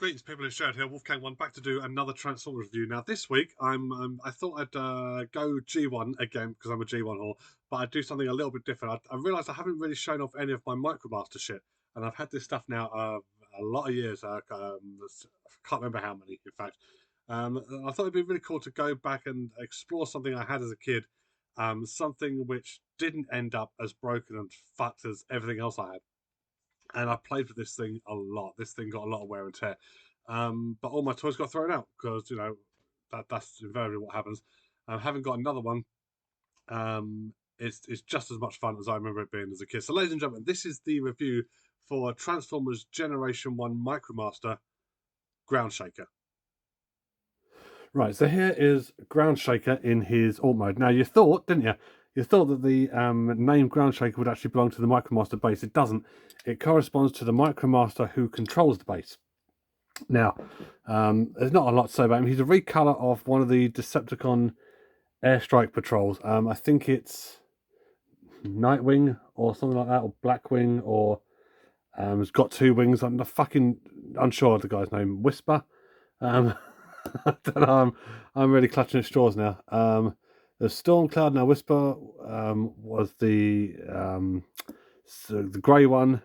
Greetings, people. It's Jared here, Wolfgang One, back to do another Transformers review. Now, this week, I thought I'd go G1 again because I'm a G1 whore, but I'd do something a little bit different. I realised I haven't really shown off any of my Micromaster shit, and I've had this stuff now a lot of years. I can't remember how many, in fact. I thought it'd be really cool to go back and explore something I had as a kid, something which didn't end up as broken and fucked as everything else I had. And I played with this thing a lot. This thing got a lot of wear and tear. But all my toys got thrown out because that's invariably what happens. I haven't got another one. It's just as much fun as I remember it being as a kid. So, ladies and gentlemen, this is the review for Transformers Generation One Micromaster Groundshaker. Right, so here is Groundshaker in his alt mode. Now, you thought, didn't you? You thought that the name Groundshaker would actually belong to the Micromaster base. It doesn't. It corresponds to the Micromaster who controls the base. Now, there's not a lot to say about him. He's a recolor of one of the Decepticon airstrike patrols. I think it's Nightwing or something like that, or Blackwing, or it's got two wings. I'm fucking unsure of the guy's name. Whisper. I don't know, I'm really clutching at straws now. The Stormcloud. Now Whisper was the grey one.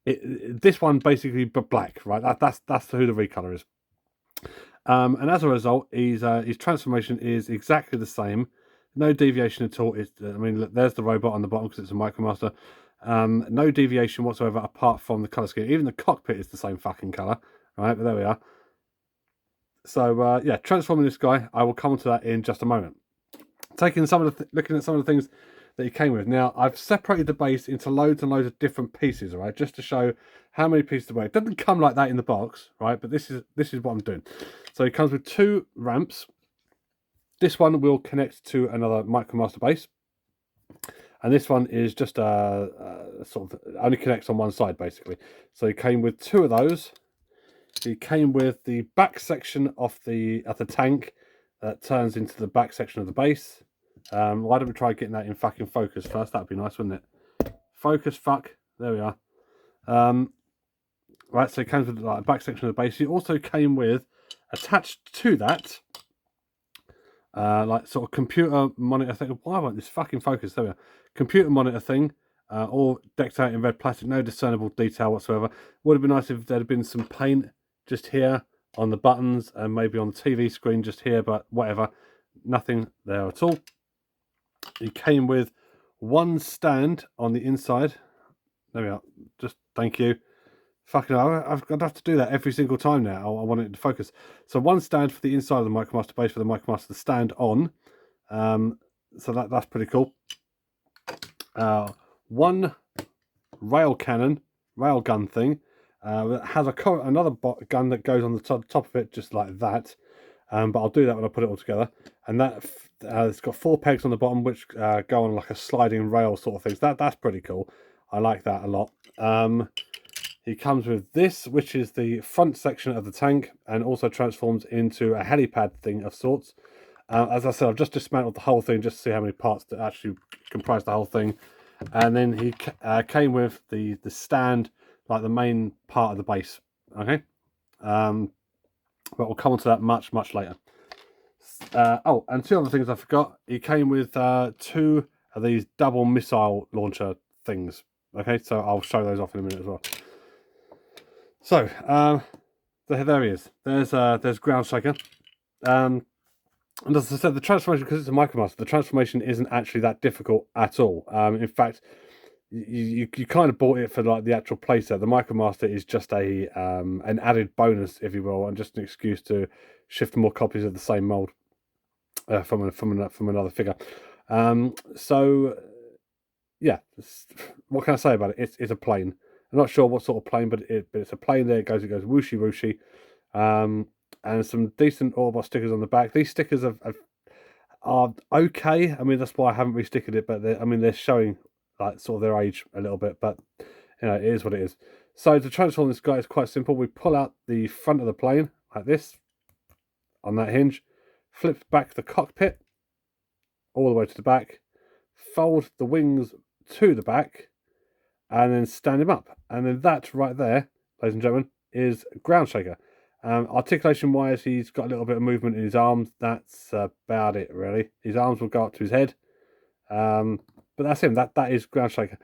This one basically but black, right? That's who the recolor is. And as a result, his transformation is exactly the same. No deviation at all. Look, there's the robot on the bottom because it's a Micromaster. No deviation whatsoever apart from the colour scheme. Even the cockpit is the same fucking colour, right? But there we are. So yeah, transforming this guy, I will come to that in just a moment. Looking at some of the things that he came with. Now, I've separated the base into loads and loads of different pieces, right, just to show how many pieces to wear. It doesn't come like that in the box, right? But this is what I'm doing. So it comes with two ramps. This one will connect to another Micromaster base, and this one is just sort of only connects on one side basically. So it came with two of those. It came with the back section of the tank that turns into the back section of the base. Why don't we try getting that in fucking focus first? That'd be nice, wouldn't it? Focus, fuck. There we are. Right, so it comes with like, the back section of the base. It also came with, attached to that, like sort of computer monitor thing. Why won't this fucking focus? There we are. Computer monitor thing. All decked out in red plastic. No discernible detail whatsoever. Would have been nice if there had been some paint just here on the buttons and maybe on the TV screen just here, but whatever. Nothing there at all. It came with one stand on the inside. There we are. Just thank you. Fucking hell, I've got to have to do that every single time now. I want it to focus. So one stand for the inside of the Micromaster base for the Micromaster to stand on. So that's pretty cool. One rail gun thing. That has another gun that goes on the top of it, just like that. But I'll do that when I put it all together. And that it's got four pegs on the bottom, which go on like a sliding rail sort of thing. So that's pretty cool. I like that a lot. He comes with this, which is the front section of the tank, and also transforms into a helipad thing of sorts. As I said, I've just dismantled the whole thing just to see how many parts that actually comprise the whole thing. And then he came with the stand, like the main part of the base. Okay, but we'll come on to that much later. Oh, and two other things I forgot. He came with two of these double missile launcher things. Okay, so I'll show those off in a minute as well. So there he is. There's Groundshaker. And as I said, the transformation, because it's a Micromaster, the transformation isn't actually that difficult at all. In fact, you kind of bought it for like the actual playset. The Micromaster is just an added bonus, if you will, and just an excuse to shift more copies of the same mold from another figure. So yeah, what can I say about it? It's a plane. I'm not sure what sort of plane, but it's a plane. There it goes. It goes whooshy whooshy. And some decent Autobot stickers on the back. These stickers are okay. I mean, that's why I haven't restickered it. But they're showing like sort of their age a little bit. But you know, it is what it is. So to transform this guy is quite simple. We pull out the front of the plane like this on that hinge, flip back the cockpit all the way to the back, fold the wings to the back, and then stand him up. And then that right there, ladies and gentlemen, is Groundshaker. Articulation wise, he's got a little bit of movement in his arms. That's about it, really. His arms will go up to his head. But that's him. That is Groundshaker.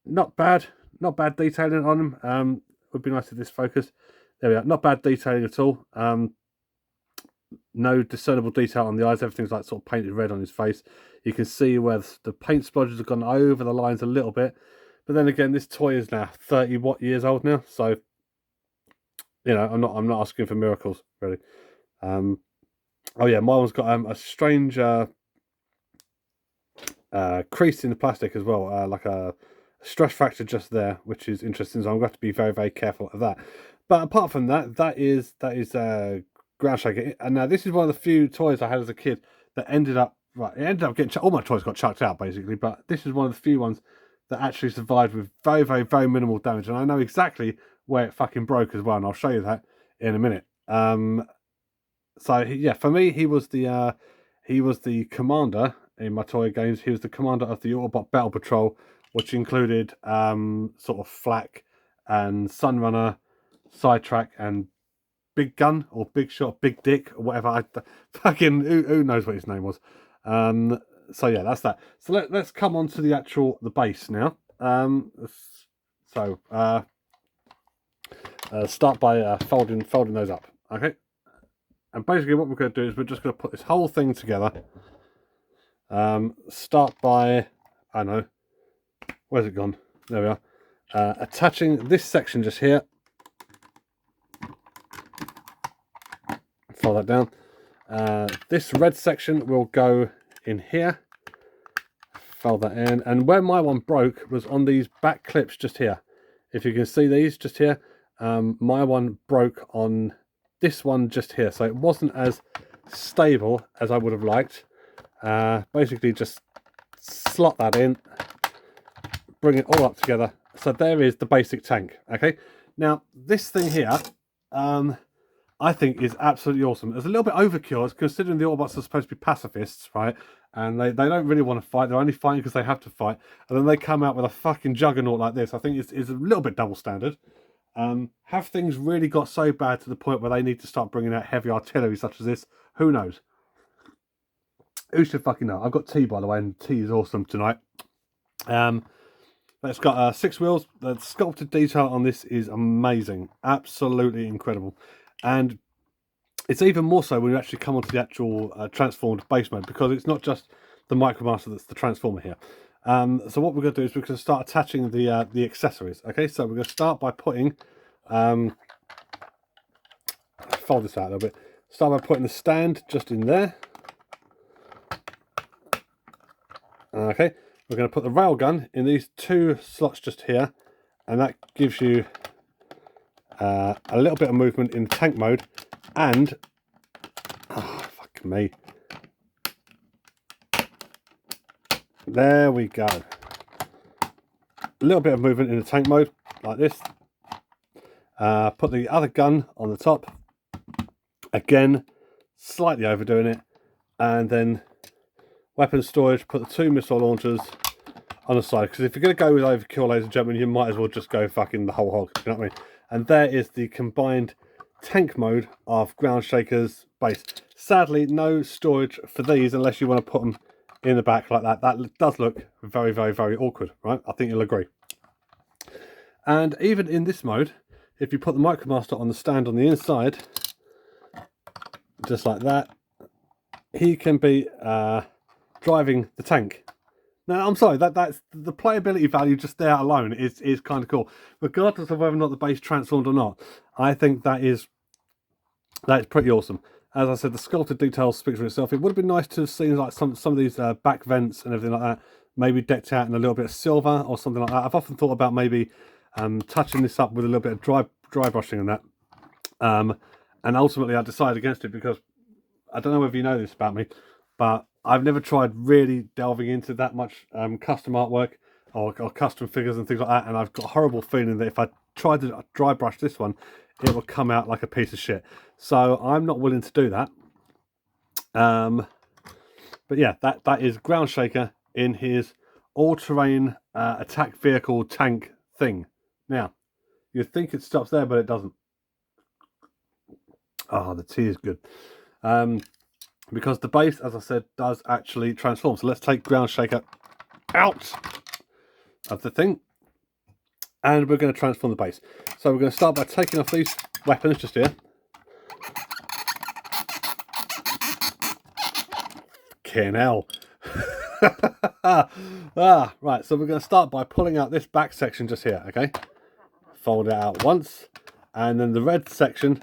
Not bad. Not bad detailing on him. Would be nice if this focused. There we are. Not bad detailing at all. No discernible detail on the eyes. Everything's like sort of painted red on his face. You can see where the paint splodges have gone over the lines a little bit. But then again, this toy is now 30 years old now. So, you know, I'm not asking for miracles, really. Oh yeah, my one's got a strange crease in the plastic as well, like a stress fracture just there, which is interesting. So I'm going to have to be very, very careful of that. But apart from that, that is Groundshaker. And now this is one of the few toys I had as a kid that ended up getting all my toys got chucked out basically. But this is one of the few ones that actually survived with very, very, very minimal damage. And I know exactly where it fucking broke as well, and I'll show you that in a minute. So yeah, for me, he was the commander in my toy games. He was the commander of the Autobot Battle Patrol, which included sort of Flak and Sunrunner, Sidetrack, and Big Gun or Big Shot, Big Dick or whatever. Fucking who knows what his name was. So yeah, that's that. So let's come on to the base now. Start by folding those up. Okay. And basically what we're going to do is we're just going to put this whole thing together. Start by, I don't know, where's it gone? There we are. Attaching this section just here. Fold that down. This red section will go in here. Fold that in. And where my one broke was on these back clips just here. If you can see these just here, my one broke on this one just here, so it wasn't as stable as I would have liked. Basically just slot that in, bring it all up together. So there is the basic tank. Okay, now this thing here I think is absolutely awesome. It's a little bit overkill considering the Autobots are supposed to be pacifists, right? And they don't really want to fight. They're only fighting because they have to fight, and then they come out with a fucking juggernaut like this. I think it's a little bit double standard. Have things really got so bad to the point where they need to start bringing out heavy artillery such as this? Who knows? Who should fucking know? I've got tea, by the way, and tea is awesome tonight. It's got 6 wheels. The sculpted detail on this is amazing. Absolutely incredible. And it's even more so when you actually come onto the actual transformed base mode, because it's not just the Micromaster that's the transformer here. So what we're going to do is we're going to start attaching the accessories. Okay, so we're going to start by putting, fold this out a little bit. Start by putting the stand just in there. Okay, we're going to put the railgun in these 2 slots just here, and that gives you a little bit of movement in tank mode, and fuck me. There we go. A little bit of movement in the tank mode, like this. Put the other gun on the top. Again, slightly overdoing it. And then weapon storage, put the 2 missile launchers on the side. Because if you're going to go with overkill, ladies and gentlemen, you might as well just go fucking the whole hog. You know what I mean? And there is the combined tank mode of Groundshaker's base. Sadly, no storage for these unless you want to put them in the back like that. That does look very, very, very awkward, right? I think you'll agree. And even in this mode, if you put the Micromaster on the stand on the inside, just like that, he can be driving the tank. Now, I'm sorry, that's the playability value just there alone is kind of cool. Regardless of whether or not the base transformed or not, I think that is pretty awesome. As I said, the sculpted details speak for itself. It would have been nice to have seen like some of these back vents and everything like that, maybe decked out in a little bit of silver or something like that. I've often thought about maybe touching this up with a little bit of dry brushing and that. And ultimately I decided against it because I don't know whether you know this about me, but I've never tried really delving into that much custom artwork or custom figures and things like that, and I've got a horrible feeling that if I tried to dry brush this one, it will come out like a piece of shit. So I'm not willing to do that. But yeah, that is Groundshaker in his all-terrain attack vehicle tank thing. Now, You'd think it stops there, but it doesn't. Oh, the tea is good. Because the base, as I said, does actually transform. So let's take Groundshaker out of the thing. And we're going to transform the base. So we're going to start by taking off these weapons just here. Fucking hell. Right, so we're going to start by pulling out this back section just here, okay? Fold it out once. And then the red section,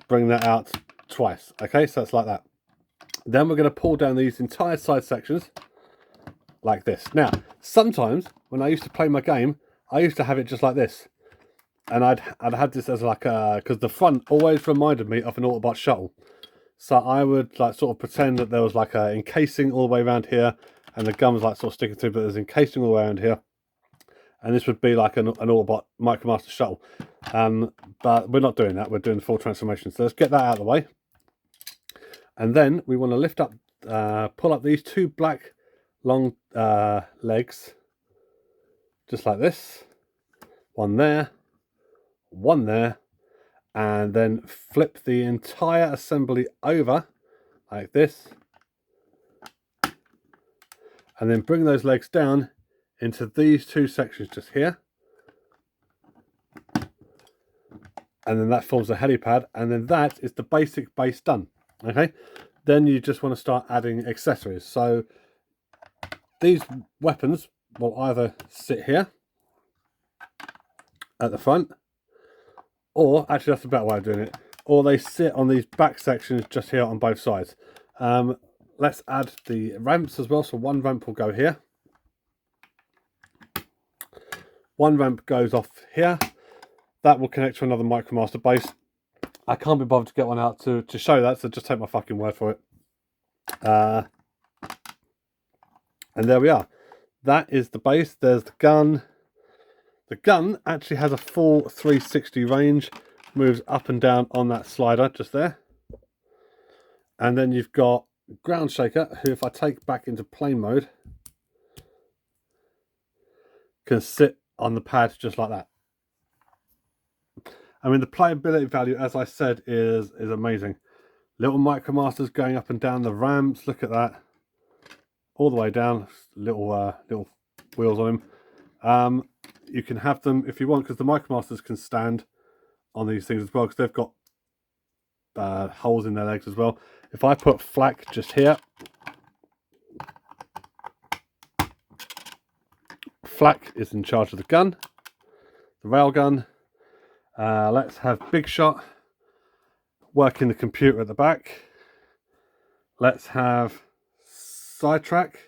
bring that out twice, okay? So it's like that. Then we're going to pull down these entire side sections like this. Now, sometimes when I used to play my game, I used to have it just like this. And I'd had this as like a, because the front always reminded me of an Autobot shuttle. So I would like sort of pretend that there was like a encasing all the way around here, and the gun was like sort of sticking through, but there's encasing all the way around here. And this would be like an Autobot Micromaster shuttle. But we're not doing that, we're doing the full transformation. So let's get that out of the way. And then we want to lift up, pull up these two black long legs, just like this. One there, and then flip the entire assembly over like this. And then bring those legs down into these two sections just here. And then that forms a helipad, and then that is the basic base done. Okay, then you just want to start adding accessories. So these weapons will either sit here at the front, or actually that's a better way of doing it, or they sit on these back sections just here on both sides. Let's add the ramps as well. So one ramp will go here, one ramp goes off here. That will connect to another Micromaster base. I can't be bothered to get one out to show that, so just take my fucking word for it. And there we are. That is the base. There's the gun. The gun actually has a full 360 range, moves up and down on that slider just there. And then you've got Groundshaker, who if I take back into plane mode, can sit on the pad just like that. I mean, the playability value, as I said, is amazing. Little Micromasters going up and down the ramps. Look at that. All the way down. Little wheels on him. You can have them if you want, because the Micromasters can stand on these things as well, because they've got holes in their legs as well. If I put Flak just here, Flak is in charge of the gun, the railgun. Let's have Big Shot working the computer at the back. Let's have Sidetrack,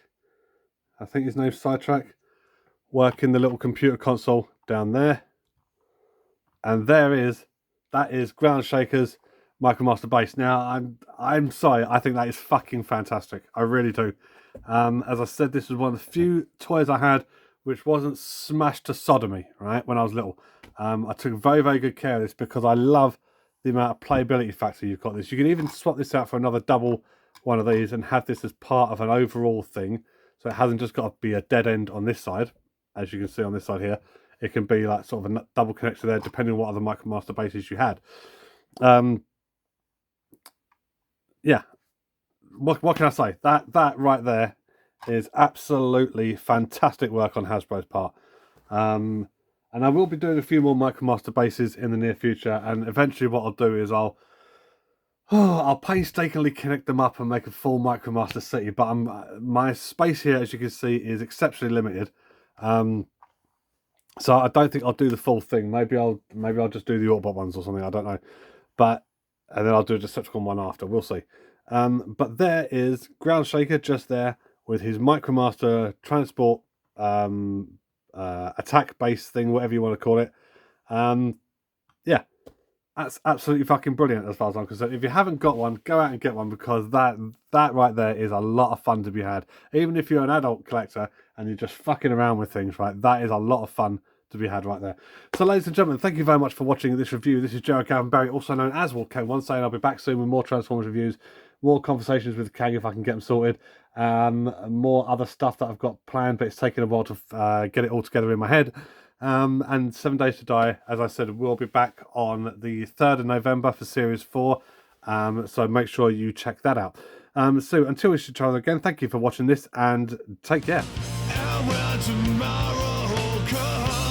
I think his name's Sidetrack, working the little computer console down there. And that is Groundshaker's Micromaster base. Now, I'm sorry, I think that is fucking fantastic. I really do. As I said, this was one of the few toys I had which wasn't smashed to sodomy, right, when I was little. I took very, very good care of this because I love the amount of playability factor you've got this. You can even swap this out for another double one of these and have this as part of an overall thing. So it hasn't just got to be a dead end on this side, as you can see on this side here. It can be like sort of a double connector there, depending on what other Micromaster bases you had. Yeah, what can I say? That right there is absolutely fantastic work on Hasbro's part. And I will be doing a few more Micromaster bases in the near future, and eventually what I'll do is I'll painstakingly connect them up and make a full Micromaster city, but my space here, as you can see, is exceptionally limited. So I don't think I'll do the full thing. Maybe I'll just do the Autobot ones or something, I don't know. And then I'll do a Decepticon one after, we'll see. But there is Groundshaker just there with his Micromaster transport attack base thing, whatever you want to call it. Yeah, that's absolutely fucking brilliant as far as I'm concerned. If you haven't got one, go out and get one, because that right there is a lot of fun to be had. Even if you're an adult collector and you're just fucking around with things, right, that is a lot of fun to be had right there. So ladies and gentlemen, thank you very much for watching this review. This is Gerald Calvin Barry, also known as Wolfgang1, saying I'll be back soon with more Transformers reviews, more conversations with Kang if I can get them sorted, more other stuff that I've got planned, but it's taken a while to get it all together in my head. And 7 Days to Die, as I said, will be back on the 3rd of November for Series 4. So make sure you check that out. So until we should try again, thank you for watching this and take care. And when tomorrow comes